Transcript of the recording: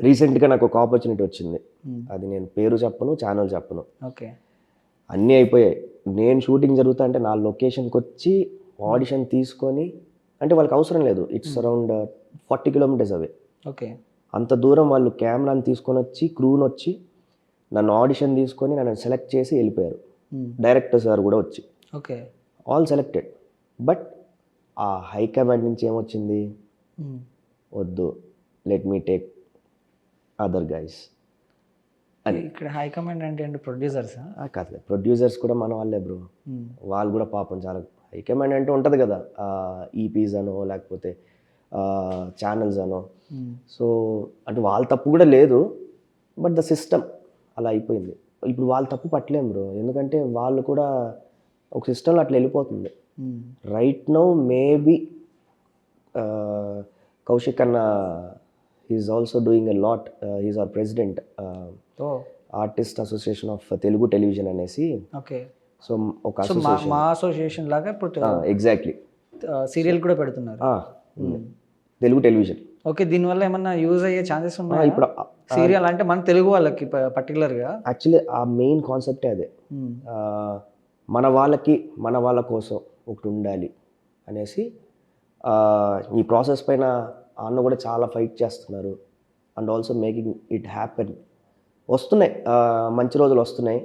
రీసెంట్గా నాకు ఒక ఆపర్చునిటీ వచ్చింది. అది నేను పేరు చెప్పను, ఛానల్ చెప్పను. ఓకే. అన్నీ అయిపోయాయి. నేను షూటింగ్ జరుగుతా అంటే నా లొకేషన్కి వచ్చి ఆడిషన్ తీసుకొని, అంటే వాళ్ళకి అవసరం లేదు, it's around 40 kilometres away. Okay. అంత దూరం వాళ్ళు కెమెరాని తీసుకొని వచ్చి, క్రూని వచ్చి నన్ను ఆడిషన్ తీసుకొని నన్ను సెలెక్ట్ చేసి వెళ్ళిపోయారు. డైరెక్టర్ సార్ కూడా వచ్చి ఓకే. All selected. బట్ ఆ హైకమాండ్ నుంచి ఏమొచ్చింది, వద్దు, let me take other guys అని. ఇక్కడ హైకమాండ్ అంటే ఏంటి, ప్రొడ్యూసర్సా? కాదు, ప్రొడ్యూసర్స్ కూడా మన వాళ్ళే బ్రో. వాళ్ళు కూడా పాపం చాలా, హైకమాండ్ అంటే ఉంటుంది కదా, ఈపీస్ అనో లేకపోతే ఛానల్స్ అనో. సో అంటే వాళ్ళ తప్పు కూడా లేదు, బట్ ద సిస్టమ్ అలా అయిపోయింది. ఇప్పుడు వాళ్ళ తప్పు పట్టలేం బ్రో, ఎందుకంటే వాళ్ళు కూడా ఒక సిస్టంలో అట్లా వెళ్ళిపోతుంది. రైట్ నౌ మేబీ కౌశిక్ అన్న is also doing a lot. Is our president, artist association of Telugu television అనేసి. ఓకే. సో ఒక అసోసియేషన్, మా అసోసియేషన్ లాగా ఇప్పుడు ఎగ్జాక్ట్లీ సీరియల్ కూడా పెడుతున్నారు తెలుగు టెలివిజన్. ఓకే. దీనివల్ల ఏమన్నా యూజ్ అయ్యే ఛాన్సెస్ ఉన్నాయి ఇప్పుడు సీరియల్ అంటే మన తెలుగు వాళ్ళకి పర్టికులర్గా? యాక్చువల్లీ ఆ మెయిన్ కాన్సెప్టే అదే, మన వాళ్ళకి మన వాళ్ళ కోసం ఒకటి ఉండాలి అనేసి. ఈ ప్రాసెస్ పైన అన్న కూడా చాలా ఫైట్ చేస్తున్నారు, and also making it happen. వస్తున్నాయి, మంచి రోజులు వస్తున్నాయి.